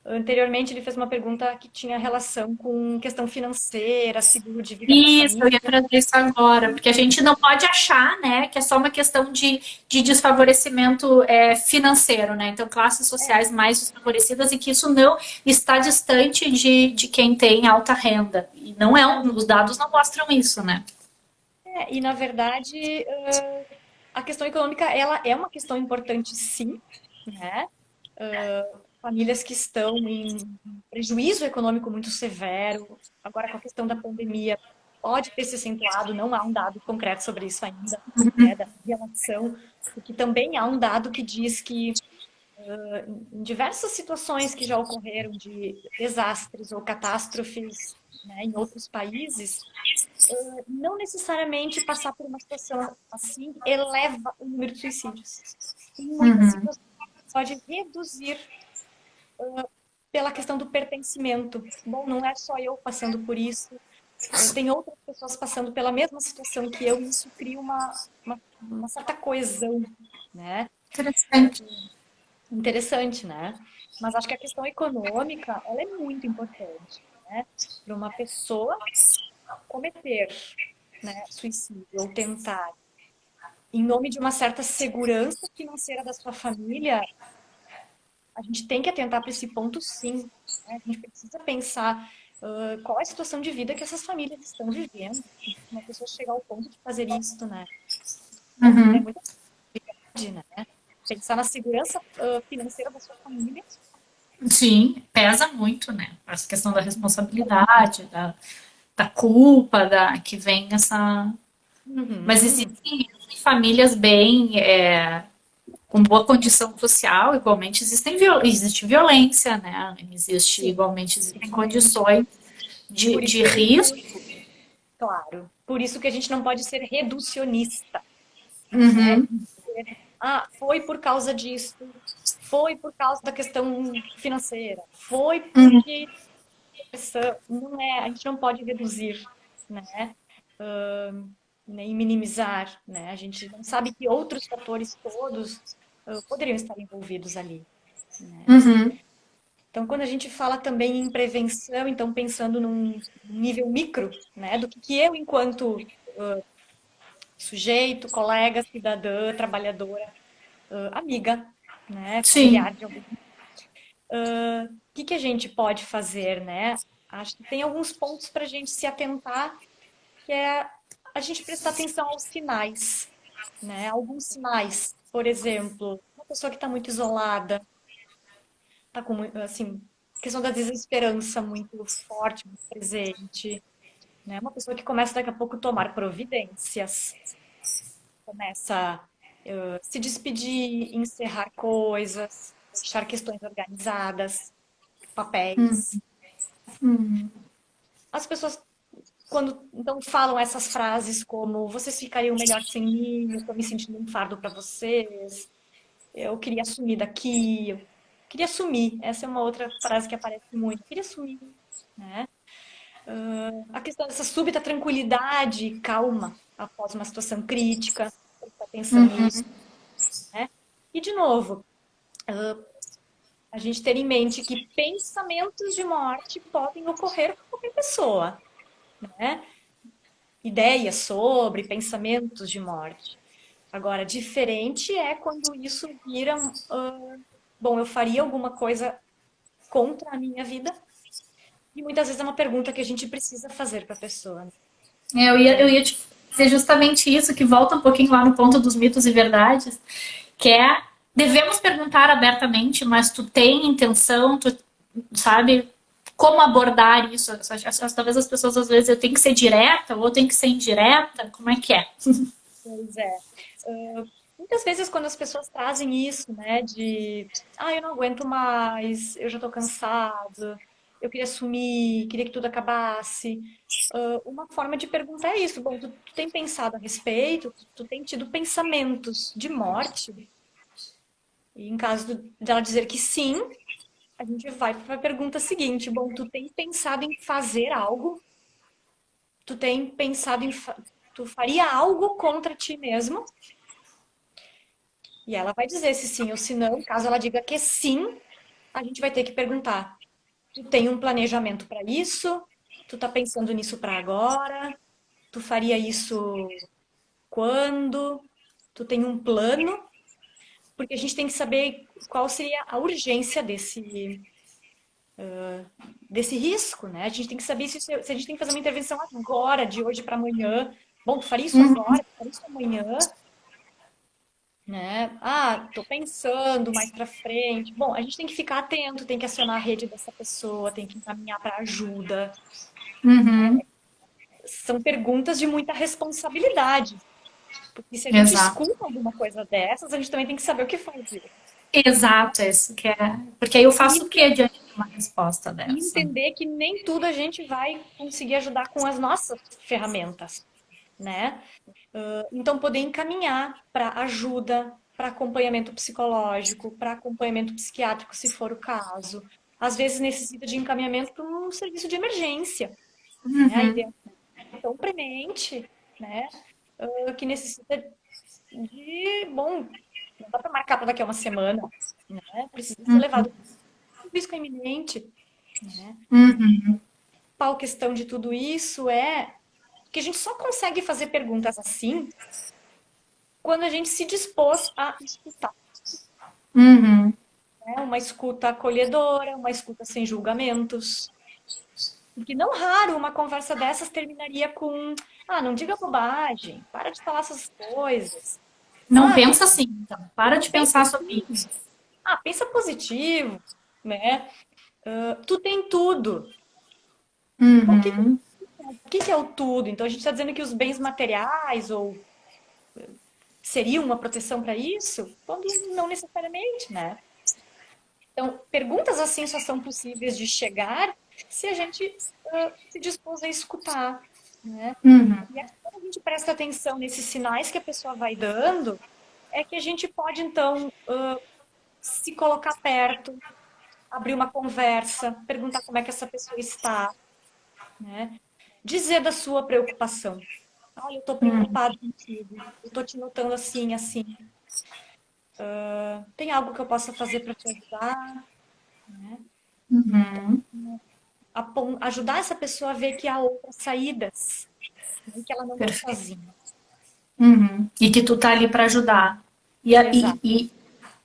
Anteriormente, ele fez uma pergunta que tinha relação com questão financeira, seguro de vida para a Isso, eu família. ia trazer isso agora, porque a gente não pode achar, né, que é só uma questão de desfavorecimento financeiro, né? Então, classes sociais mais desfavorecidas e que isso não está distante de quem tem alta renda. E não é, os dados não mostram isso, né? E, na verdade, a questão econômica, ela é uma questão importante, sim, né? Famílias que estão em prejuízo econômico muito severo, agora com a questão da pandemia, pode ter se acentuado, não há um dado concreto sobre isso ainda, né, da relação, porque também há um dado que diz que em diversas situações que já ocorreram de desastres ou catástrofes, né, em outros países, não necessariamente passar por uma situação assim eleva o número de suicídios. Em muitas Uhum. situações pode reduzir pela questão do pertencimento. Bom, não é só eu passando por isso, tem outras pessoas passando pela mesma situação que eu, e isso cria uma certa coesão, né? Interessante. Interessante, né? Mas acho que a questão econômica, ela é muito importante, né? Para uma pessoa cometer, né, suicídio ou tentar, em nome de uma certa segurança financeira da sua família, a gente tem que atentar para esse ponto, sim, né? A gente precisa pensar qual é a situação de vida que essas famílias estão vivendo. Uma pessoa chegar ao ponto de fazer isso, né? É Uhum. muita dificuldade, né? Pensar na segurança financeira da sua família. Sim, pesa muito, né? Essa questão da responsabilidade, da culpa, que vem essa. Mas Uhum. existem famílias bem, com boa condição social, igualmente existe violência, né? Existe, Sim, igualmente existem igualmente. condições Por isso de que a risco. gente, claro, por isso que a gente não pode ser reducionista, né? Uhum, Ah, foi por causa disso, foi por causa da questão financeira, foi uhum, porque não é, a gente não pode reduzir, né? Nem minimizar, né? A gente não sabe que outros fatores todos poderiam estar envolvidos ali, né? uhum, Então, quando a gente fala também em prevenção, então pensando num nível micro, né, do que eu, enquanto sujeito, colega, cidadã, trabalhadora, amiga, né, sim, familiar de alguém, o que a gente pode fazer, né? Acho que tem alguns pontos para a gente se atentar, que é a gente prestar atenção aos sinais, né? Alguns sinais, por exemplo, uma pessoa que está muito isolada, está com, assim, questão da desesperança muito forte, muito presente, né? Uma pessoa que começa daqui a pouco a tomar providências, começa a se despedir, encerrar coisas, deixar questões organizadas, papéis. As pessoas, quando então falam essas frases como vocês ficariam melhor sem mim, eu estou me sentindo um fardo para vocês, eu queria sumir daqui, eu queria sumir. Essa é uma outra frase que aparece muito. Eu queria sumir, né? A questão dessa súbita tranquilidade e calma após uma situação crítica, prestar atenção nisso, né? E, de novo, a gente ter em mente que pensamentos de morte podem ocorrer com qualquer pessoa, né? Ideias sobre pensamentos de morte. Agora, diferente é quando isso vira, bom, eu faria alguma coisa contra a minha vida? E muitas vezes é uma pergunta que a gente precisa fazer para a pessoa, né? Eu ia te dizer justamente isso, que volta um pouquinho lá no ponto dos mitos e verdades, que é, devemos perguntar abertamente, mas tu tem intenção, tu sabe como abordar isso? Talvez as pessoas, às vezes, eu tenho que ser direta ou eu tenho que ser indireta, como é que é? Pois é. Muitas vezes quando as pessoas trazem isso, né, eu não aguento mais, eu já tô cansado, eu queria sumir, queria que tudo acabasse. Uma forma de perguntar é isso. Bom, tu tem pensado a respeito? Tu tem tido pensamentos de morte? E em caso dela dizer que sim, a gente vai para a pergunta seguinte. Bom, tu tem pensado em fazer algo? Tu tem pensado tu faria algo contra ti mesmo? E ela vai dizer se sim ou se não. Caso ela diga que sim, a gente vai ter que perguntar: tu tem um planejamento para isso? Tu tá pensando nisso para agora? Tu faria isso quando? Tu tem um plano? Porque a gente tem que saber qual seria a urgência desse risco, né? A gente tem que saber se a gente tem que fazer uma intervenção agora, de hoje para amanhã. Bom, tu faria isso agora? Tu faria isso amanhã? Né? Ah, tô pensando mais para frente. Bom, a gente tem que ficar atento, tem que acionar a rede dessa pessoa, tem que encaminhar para ajuda. Uhum. São perguntas de muita responsabilidade. Porque se a gente Exato. escuta alguma coisa dessas, a gente também tem que saber o que fazer. Exato, é isso que é. Porque aí eu E, faço o que diante de uma resposta e dessa? entender que nem tudo a gente vai conseguir ajudar com as nossas ferramentas, né? Então, poder encaminhar para ajuda, para acompanhamento psicológico, para acompanhamento psiquiátrico, se for o caso. Às vezes necessita de encaminhamento para um serviço de emergência, né? A ideia é tão premente, né? Que necessita de, bom, não dá para marcar para daqui a uma semana, né? Precisa ser levado com risco iminente, né? Uhum. A principal questão de tudo isso é que a gente só consegue fazer perguntas assim quando a gente se dispôs a escutar. Uhum. Né? Uma escuta acolhedora, uma escuta sem julgamentos. Porque não raro uma conversa dessas terminaria com: ah, não diga bobagem, para de falar essas coisas. Não Ah, pensa assim, então. Para não de pensa pensar sobre assim. isso. Ah, pensa positivo, né? Tu tem tudo. Bom, Uhum. o que é o tudo? Então a gente está dizendo que os bens materiais ou seriam uma proteção para isso? Quando não necessariamente, né? Então, perguntas assim só são possíveis de chegar se a gente se dispôs a escutar, né? Uhum. E aí, quando a gente presta atenção nesses sinais que a pessoa vai dando, é que a gente pode, então, se colocar perto, abrir uma conversa, perguntar como é que essa pessoa está, né? Dizer da sua preocupação. Olha, eu estou Uhum. preocupado contigo, eu estou te notando assim, assim. Tem algo que eu possa fazer para te ajudar? Né? Uhum. Ajudar essa pessoa a ver que há outras saídas, né? Que ela não está Perfeito. sozinha. Uhum. E que tu tá ali para ajudar. Exato. E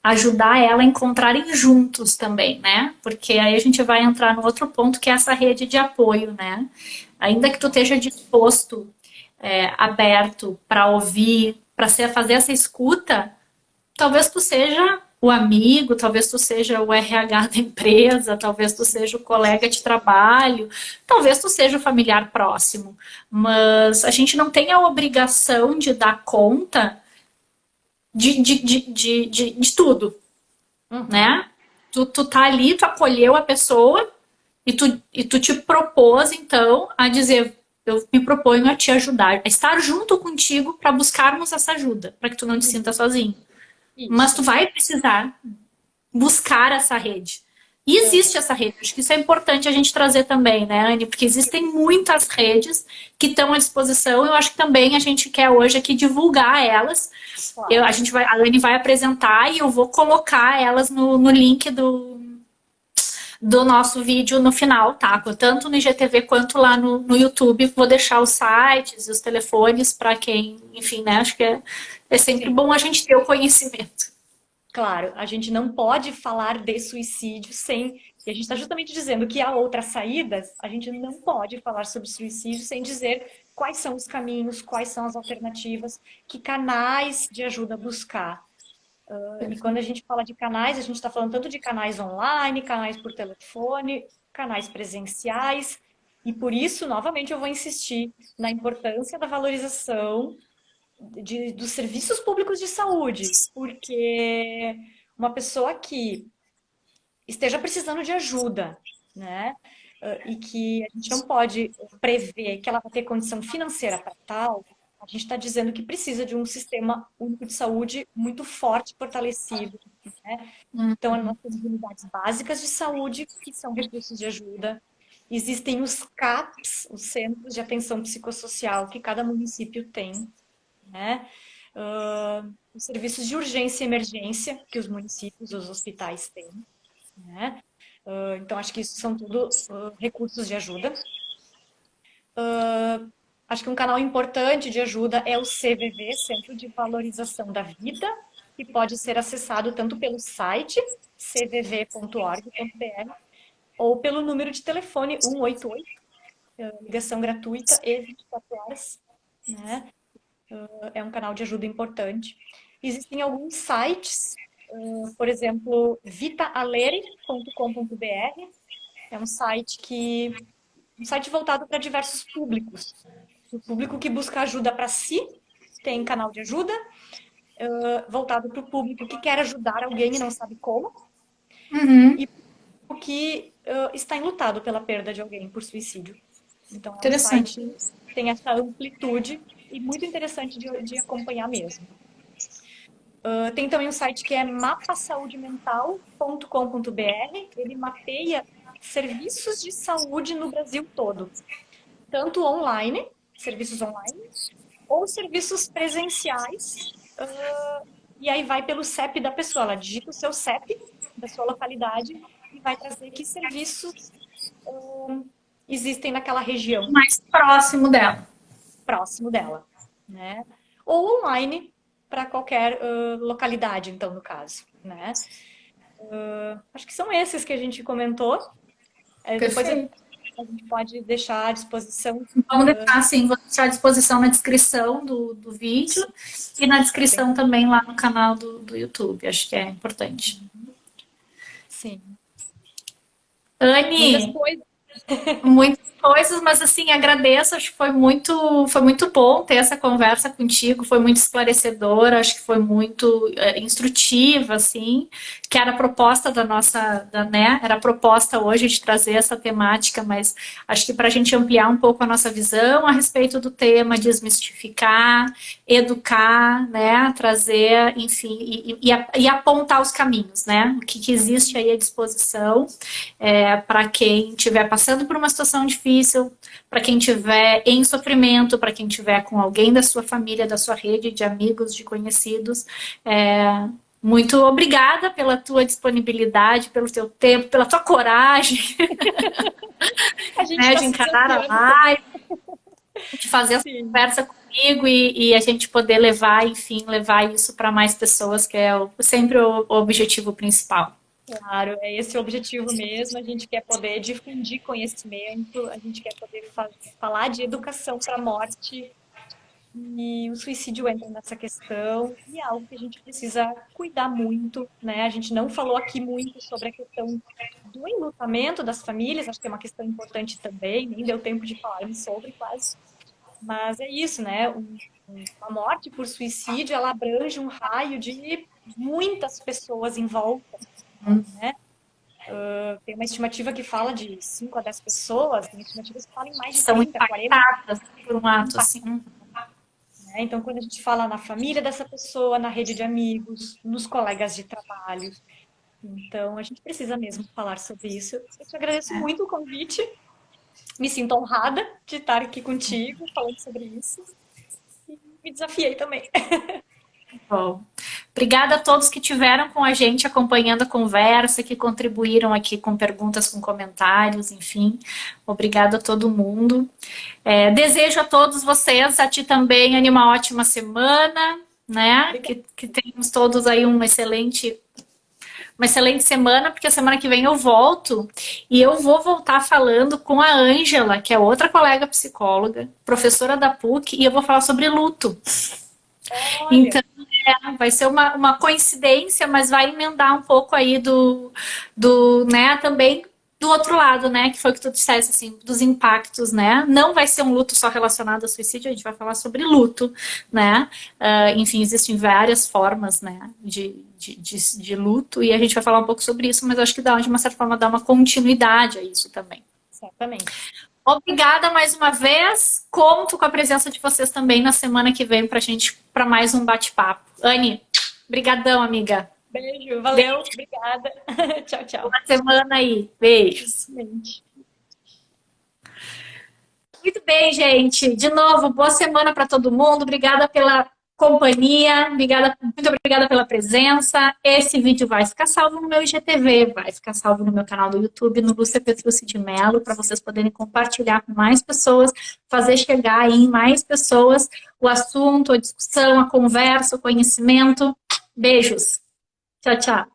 ajudar ela a encontrarem juntos também, né? Porque aí a gente vai entrar no outro ponto que é essa rede de apoio, né? Ainda que tu esteja disposto, aberto para ouvir, para fazer essa escuta, talvez tu seja o amigo, talvez tu seja o RH da empresa, talvez tu seja o colega de trabalho, talvez tu seja o familiar próximo. Mas a gente não tem a obrigação de dar conta de tudo, Uhum. né? Tu tá ali, tu acolheu a pessoa e tu te propôs, então, a dizer, eu me proponho a te ajudar, a estar junto contigo para buscarmos essa ajuda, para que tu não te sinta sozinho. Mas tu Isso. vai precisar buscar essa rede. E Uhum. existe essa rede, acho que isso é importante a gente trazer também, né, Anne? Porque existem muitas redes que estão à disposição. Eu acho que também a gente quer hoje aqui divulgar elas. Claro. A Anne vai apresentar e eu vou colocar elas no link do nosso vídeo no final, tá? Tanto no IGTV quanto lá no YouTube. Vou deixar os sites e os telefones para quem, enfim, né? Acho que é sempre Sim. bom a gente ter o conhecimento. Claro, a gente não pode falar de suicídio sem. E a gente está justamente dizendo que há outras saídas, a gente não pode falar sobre suicídio sem dizer quais são os caminhos, quais são as alternativas, que canais de ajuda buscar. E quando a gente fala de canais, a gente está falando tanto de canais online, canais por telefone, canais presenciais. E por isso, novamente, eu vou insistir na importância da valorização dos serviços públicos de saúde, porque uma pessoa que esteja precisando de ajuda, né? E que a gente não pode prever que ela vai ter condição financeira para tal, a gente está dizendo que precisa de um sistema único de saúde muito forte, fortalecido, né? Então, nós temos unidades básicas de saúde, que são recursos de ajuda. Existem os CAPs, os Centros de Atenção Psicossocial, que cada município tem, né? Os serviços de urgência e emergência que os municípios, os hospitais têm, né? Então, acho que isso são tudo recursos de ajuda. Acho que um canal importante de ajuda é o CVV, Centro de Valorização da Vida, que pode ser acessado tanto pelo site cvv.org.br ou pelo número de telefone 188, ligação gratuita e 24 horas, né? É um canal de ajuda importante. Existem alguns sites, por exemplo, vitaalere.com.br, é um site voltado para diversos públicos. O público que busca ajuda para si tem canal de ajuda, voltado para o público que quer ajudar alguém e não sabe como, e o que está enlutado pela perda de alguém por suicídio. Então, é um site que tem essa amplitude e muito interessante de acompanhar mesmo. Tem também um site que é mapasaudemental.com.br. Ele mapeia serviços de saúde no Brasil todo, tanto online, serviços online, ou serviços presenciais. E aí vai pelo CEP da pessoa. Ela digita o seu CEP da sua localidade e vai trazer que serviços existem naquela região. Mais próximo dela. Próximo dela, né? Ou online para qualquer localidade, então, no caso, né? Acho que são esses que a gente comentou. Depois a gente pode deixar à disposição. Vamos deixar, sim, vou deixar à disposição na descrição do vídeo e na descrição também lá no canal do YouTube. Acho que é importante. Sim. Anne, muitas coisas, mas assim, agradeço, acho que foi muito bom ter essa conversa contigo, foi muito esclarecedora, acho que foi muito instrutiva, assim, que era a proposta né, era a proposta hoje de trazer essa temática, mas acho que para a gente ampliar um pouco a nossa visão a respeito do tema, desmistificar, educar, né, trazer, enfim, e apontar os caminhos, né, o que existe aí à disposição para quem estiver passando por uma situação difícil, para quem estiver em sofrimento, para quem estiver com alguém da sua família, da sua rede de amigos, de conhecidos. Muito obrigada pela tua disponibilidade, pelo teu tempo, pela tua coragem de encarar a live, de fazer essa conversa comigo e a gente poder levar isso para mais pessoas, que é sempre o objetivo principal. Claro, é esse o objetivo mesmo. A gente quer poder difundir conhecimento, a gente quer poder falar de educação para a morte. E o suicídio entra nessa questão e é algo que a gente precisa cuidar muito, né? A gente não falou aqui muito sobre a questão do enlutamento das famílias, acho que é uma questão importante também, nem deu tempo de falarmos sobre quase. Mas é isso, né? Uma morte por suicídio, ela abrange um raio de muitas pessoas em volta, né? Tem uma estimativa que fala de 5 a 10 pessoas, tem estimativas que falam em mais de 30, 40. Por um ato assim. Então, quando a gente fala na família dessa pessoa, na rede de amigos, nos colegas de trabalho, então a gente precisa mesmo falar sobre isso. Eu te agradeço muito o convite, me sinto honrada de estar aqui contigo, falando sobre isso, e me desafiei também. Bom, Obrigada a todos que tiveram com a gente acompanhando a conversa, que contribuíram aqui com perguntas, com comentários, enfim. Obrigada a todo mundo. Desejo a todos vocês, a ti também, Anny, uma ótima semana, né? Que tenhamos todos aí uma excelente semana, porque a semana que vem eu volto e eu vou voltar falando com a Ângela, que é outra colega psicóloga, professora da PUC, e eu vou falar sobre luto. Olha. Então, vai ser uma coincidência, mas vai emendar um pouco aí né, também do outro lado, né, que foi o que tu disseste, assim, dos impactos, né, não vai ser um luto só relacionado ao suicídio, a gente vai falar sobre luto, né, enfim, existem várias formas, né, de luto, e a gente vai falar um pouco sobre isso, mas acho que dá, de uma certa forma, dá uma continuidade a isso também. Exatamente. Obrigada mais uma vez. Conto com a presença de vocês também na semana que vem para mais um bate-papo. Anny, brigadão, amiga. Beijo, valeu, obrigada. Tchau, tchau. Boa semana aí. Beijos. Excelente. Muito bem, gente. De novo, boa semana para todo mundo. Obrigada pela companhia, muito obrigada pela presença. Esse vídeo vai ficar salvo no meu IGTV, vai ficar salvo no meu canal do YouTube, no Lúcia Petrucci de Mello, para vocês poderem compartilhar com mais pessoas, fazer chegar aí em mais pessoas o assunto, a discussão, a conversa, o conhecimento. Beijos. Tchau, tchau.